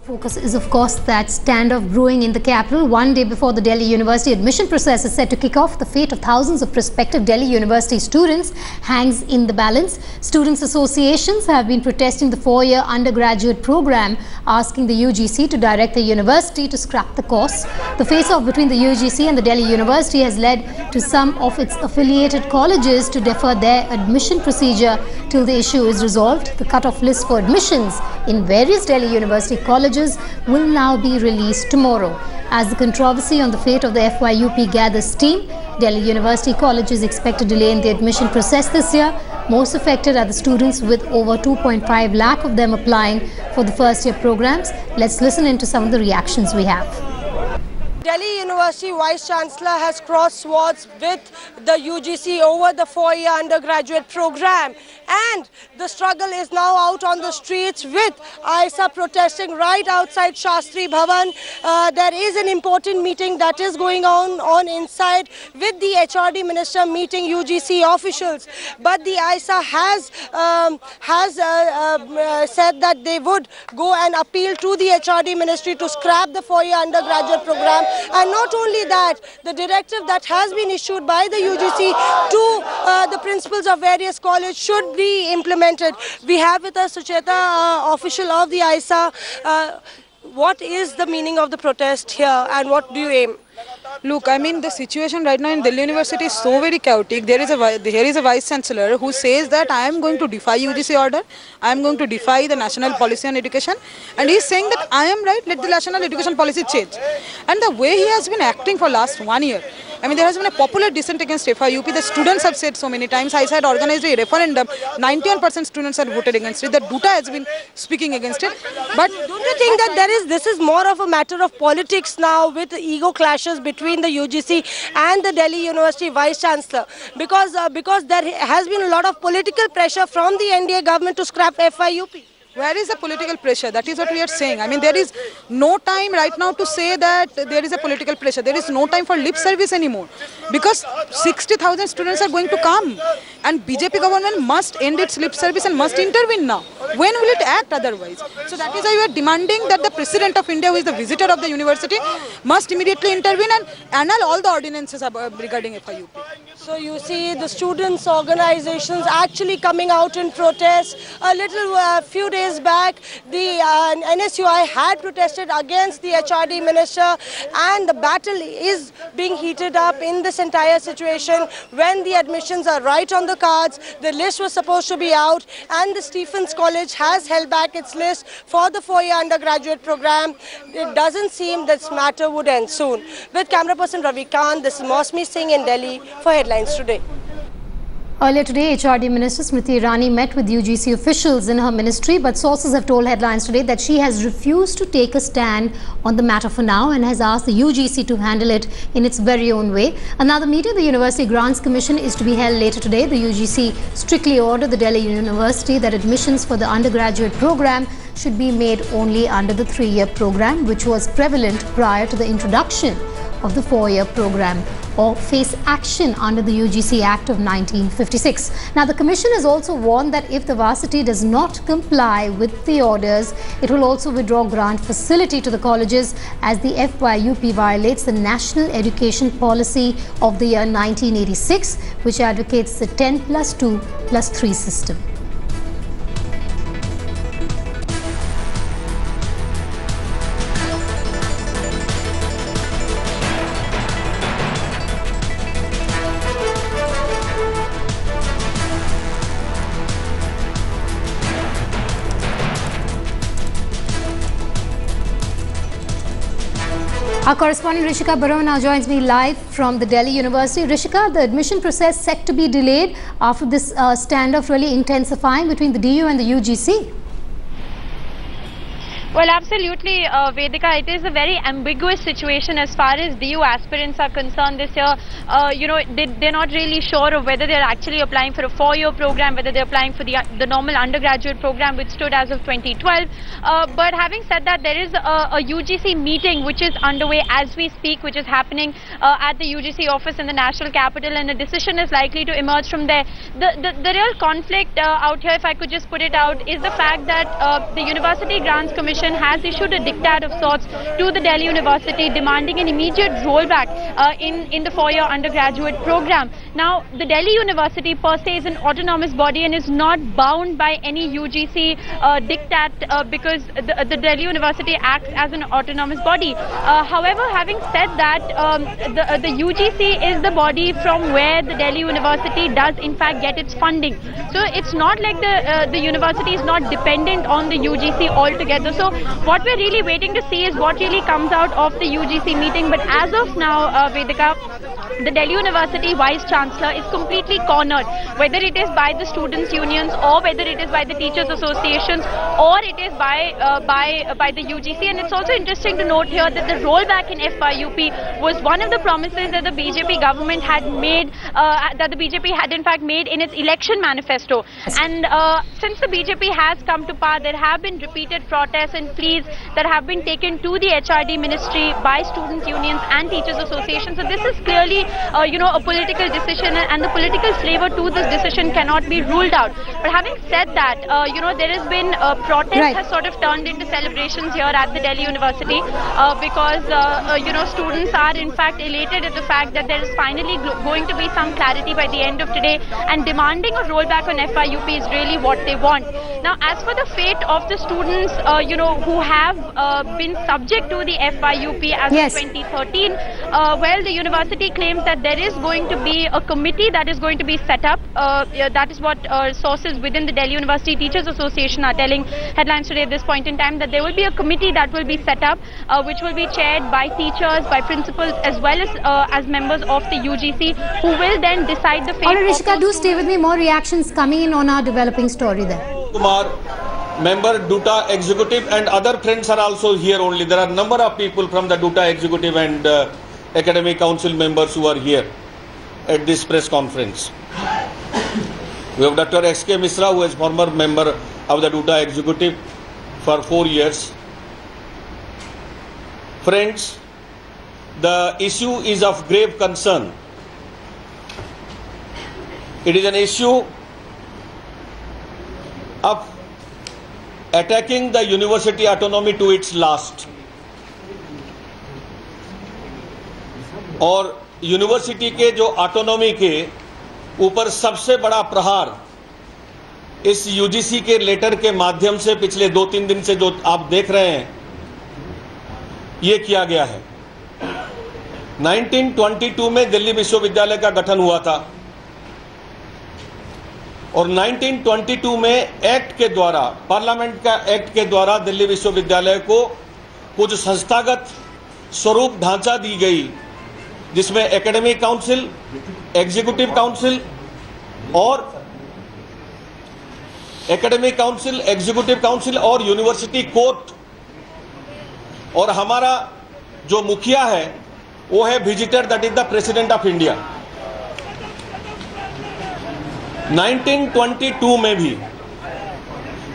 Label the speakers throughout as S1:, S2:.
S1: Focus is, of course, that standoff brewing in the capital. One day before the Delhi University admission process is set to kick off, the fate of thousands of prospective Delhi University students hangs in the balance. Students' associations have been protesting the four-year undergraduate program, asking the UGC to direct the university to scrap the course. The face-off between the UGC and the Delhi University has led to some of its affiliated colleges to defer their admission procedure till the issue is resolved. The cut-off list for admissions in various Delhi University colleges will now be released tomorrow. As the controversy on the fate of the FYUP gathers steam, Delhi University College is expected to delay in the admission process this year. Most affected are the students, with over 2.5 lakh of them applying for the first-year programs. Let's listen into some of the reactions we have.
S2: Delhi University Vice-Chancellor has crossed swords with the UGC over the four-year undergraduate program, and the struggle is now out on the streets with AISA protesting right outside Shastri Bhavan. There is an important meeting that is going on inside with the HRD Minister meeting UGC officials, but the AISA has said that they would go and appeal to the HRD Ministry to scrap the four-year undergraduate program. And not only that, the directive that has been issued by the UGC to the principals of various colleges should be implemented. We have with us Sucheta, official of the AISA. What is the meaning of the protest here, and what do you aim?
S3: Look, I mean, the situation right now in Delhi University is so very chaotic. Here is a Vice Chancellor who says that I am going to defy UGC order, I am going to defy the national policy on education, and he is saying that I am right, let the national education policy change. And the way he has been acting for last 1 year, I mean, there has been a popular dissent against FYUP. The students have said so many times. AISA had organized a referendum. 91% students had voted against it. The DUTA has been speaking against it. But
S2: don't you think that this is more of a matter of politics now, with ego clashes between the UGC and the Delhi University Vice Chancellor? Because there has been a lot of political pressure from the NDA government to scrap FYUP.
S3: Where is the political pressure? That is what we are saying. I mean, there is no time right now to say that there is a political pressure. There is no time for lip service anymore, because 60,000 students are going to come, and BJP government must end its lip service and must intervene now. When will it act otherwise? So that is why we are demanding that the President of India, who is the visitor of the university, must immediately intervene and annul all the ordinances regarding FYUP.
S2: So you see the students' organizations actually coming out in protest. A few days back, the NSUI had protested against the HRD minister, and the battle is being heated up in this entire situation when the admissions are right on the cards. The list was supposed to be out, and the Stephens College has held back its list for the four-year undergraduate program. It doesn't seem this matter would end soon. With camera person Ravi Khan, this is Mosmi Singh in Delhi for Headlines Today.
S1: Earlier today, HRD Minister Smriti Irani met with UGC officials in her ministry, but sources have told Headlines Today that she has refused to take a stand on the matter for now and has asked the UGC to handle it in its very own way. Another meeting of the University Grants Commission is to be held later today. The UGC strictly ordered the Delhi University that admissions for the undergraduate program should be made only under the 3-year program, which was prevalent prior to the introduction of the 4-year program, or face action under the UGC Act of 1956. Now, the Commission has also warned that if the varsity does not comply with the orders, it will also withdraw grant facility to the colleges, as the FYUP violates the National Education Policy of the year 1986, which advocates the 10+2+3 system. Our correspondent Rishika Barua now joins me live from the Delhi University. Rishika, the admission process set to be delayed after this standoff really intensifying between the DU and the UGC.
S4: Well, absolutely, Vedika. It is a very ambiguous situation as far as DU aspirants are concerned this year. They're not really sure of whether they're actually applying for a 4-year program, whether they're applying for the normal undergraduate program, which stood as of 2012. But having said that, there is a UGC meeting which is underway as we speak, which is happening at the UGC office in the national capital, and a decision is likely to emerge from there. The real conflict out here, if I could just put it out, is the fact that the University Grants Commission Association has issued a diktat of sorts to the Delhi University demanding an immediate rollback in the four-year undergraduate program. Now, the Delhi University per se is an autonomous body and is not bound by any UGC diktat because the Delhi University acts as an autonomous body. However, having said that, the UGC is the body from where the Delhi University does in fact get its funding. So it's not like the university is not dependent on the UGC altogether. So what we're really waiting to see is what really comes out of the UGC meeting. But as of now, Vedika, the Delhi University Vice Chancellor is completely cornered, whether it is by the students' unions or whether it is by the teachers' associations or it is by the UGC. And it's also interesting to note here that the rollback in FYUP was one of the promises that the BJP government had made, that the BJP had in fact made in its election manifesto. And since the BJP has come to power, there have been repeated protests and pleas that have been taken to the HRD ministry by student unions and teachers associations. So this is clearly, a political decision, and the political flavor to this decision cannot be ruled out. But having said that, there has been protest has sort of turned into celebrations here at the Delhi University because students are in fact elated at the fact that there is finally going to be some clarity by the end of today, and demanding a rollback on FYUP is really what they want. Now, as for the fate of the students, who have been subject to the FYUP as of 2013, well, the university claims that there is going to be a committee that is going to be set up. That is what sources within the Delhi University Teachers Association are telling Headlines Today at this point in time, that there will be a committee that will be set up, which will be chaired by teachers, by principals, as well as members of the UGC, who will then decide the fate.
S1: All right, Rishika, do stay with me. More reactions coming in on our developing story there.
S5: Kumar, member DUTA executive, and other friends are also here only. There are a number of people from the DUTA executive and academic council members who are here at this press conference. We have Dr. S.K. Misra, who is former member of the DUTA executive for 4 years. Friends, the issue is of grave concern. It is an issue of attacking the university autonomy to its last. और university के जो autonomy के ऊपर सबसे बड़ा प्रहार इस UGC के लेटर के माध्यम से पिछले 2-3 दिन से जो आप देख रहे हैं, ये किया गया है। 1922 में दिल्ली विश्वविद्यालय का गठन हुआ था और 1922 में एक्ट के द्वारा, पार्लियामेंट का एक्ट के द्वारा दिल्ली विश्वविद्यालय को कुछ संस्थागत स्वरूप ढांचा दी गई, जिसमें एकेडमिक काउंसिल, एग्जीक्यूटिव काउंसिल और यूनिवर्सिटी कोर्ट, और हमारा जो मुखिया है वो है visitor, that is the president of India. 1922 में भी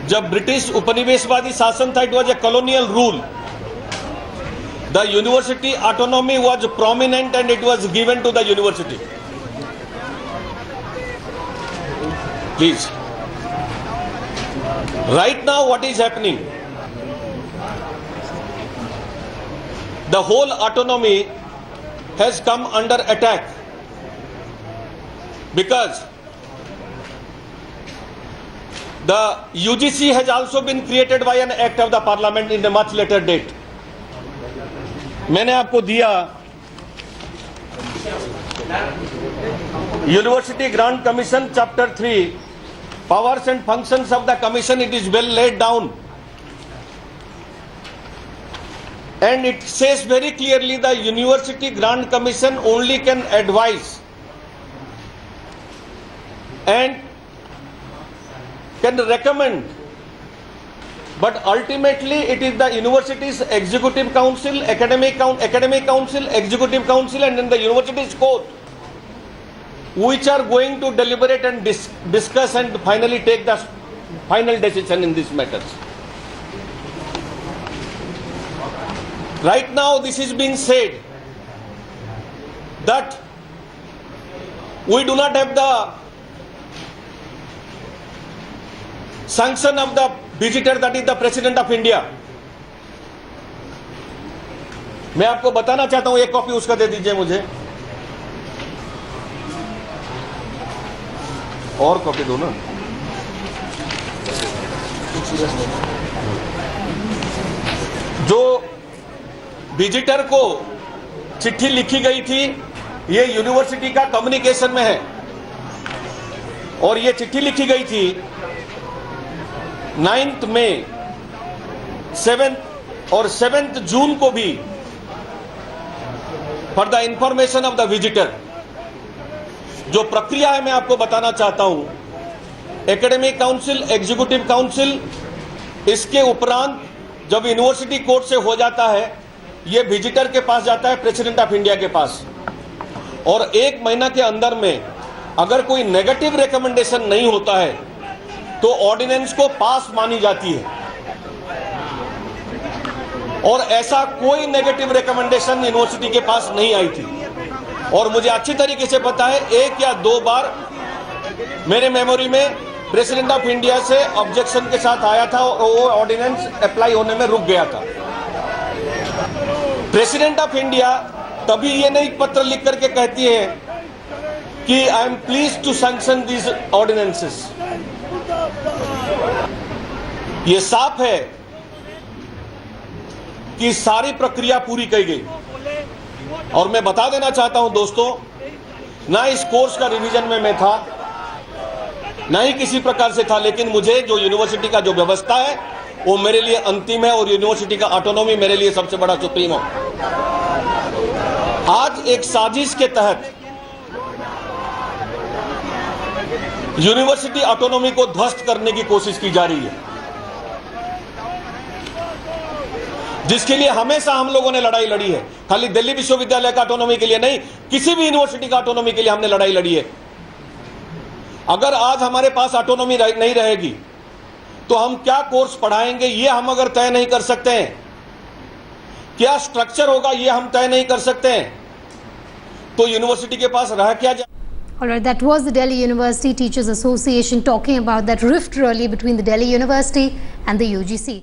S5: जब ब्रिटिश उपनिवेशवादी शासन था, it was a colonial rule, the university autonomy was prominent and it was given to the university. Please. Right now what is happening? The whole autonomy has come under attack because the UGC has also been created by an act of the parliament in a much later date. मैंने आपको दिया university grant commission chapter 3, powers and functions of the commission. It is well laid down and it says very clearly the University Grant Commission only can advise and can recommend, but ultimately it is the university's executive council, academic council, executive council and then the university's court which are going to deliberate and discuss and finally take the final decision in these matters. Right now this is being said that we do not have the sanction of the visitor, that is the President of India. मैं आपको बताना चाहता हूं, एक copy उसका दे दीजिए मुझे, और कॉपी दो ना। जो विजिटर को चिट्ठी लिखी गई थी, ये यूनिवर्सिटी का कम्युनिकेशन में है, और ये चिट्ठी लिखी गई थी 9 मई, 7 और 7 जून को भी, for the information of the visitor. जो प्रक्रिया है मैं आपको बताना चाहता हूं। एकेडमिक काउंसिल, एग्जीक्यूटिव काउंसिल, इसके उपरांत जब यूनिवर्सिटी कोर्ट से हो जाता है, ये विजिटर के पास जाता है, प्रेसिडेंट ऑफ इंडिया के पास, और 1 महीना के अंदर में अगर कोई नेगेटिव रिकमेंडेशन नहीं होता है तो ऑर्डिनेंस को पास मानी जाती है। और ऐसा कोई नेगेटिव रिकमेंडेशन यूनिवर्सिटी के पास नहीं आई थी, और मुझे अच्छी तरीके से पता है 1 या 2 बार मेरे मेमोरी में प्रेसिडेंट ऑफ इंडिया से ऑब्जेक्शन के साथ आया था और वो ऑर्डिनेंस अप्लाई होने में रुक गया था। प्रेसिडेंट ऑफ इंडिया तभी ये नहीं पत्र लिख करके कहती है कि I am please to sanction this ordinances. ये साफ है कि सारी प्रक्रिया पूरी की गई। और मैं बता देना चाहता हूं दोस्तों, ना इस कोर्स का रिवीजन में मैं था, ना ही किसी प्रकार से था, लेकिन मुझे जो यूनिवर्सिटी का जो व्यवस्था है वो मेरे लिए अंतिम है, और यूनिवर्सिटी का ऑटोनॉमी मेरे लिए सबसे बड़ा सुप्रीमो। आज एक साजिश के तहत यूनिवर्सिटी ऑटोनॉमी को ध्वस्त करने की कोशिश की जा रही है, जिसके लिए हमेशा हम लोगों ने लड़ाई लड़ी है। खाली दिल्ली विश्वविद्यालय का ऑटोनॉमी के लिए नहीं, किसी भी यूनिवर्सिटी का ऑटोनॉमी के लिए हमने लड़ाई लड़ी है। अगर आज हमारे पास ऑटोनॉमी नहीं रहेगी तो हम क्या कोर्स पढ़ाएंगे ये हम अगर तय नहीं कर सकते हैं, क्या स्ट्रक्चर होगा ये हम तय नहीं कर सकते हैं, तो यूनिवर्सिटी के पास रह क्या जाए।
S1: Alright, that was the Delhi University Teachers Association talking about that rift really between the Delhi University and the UGC.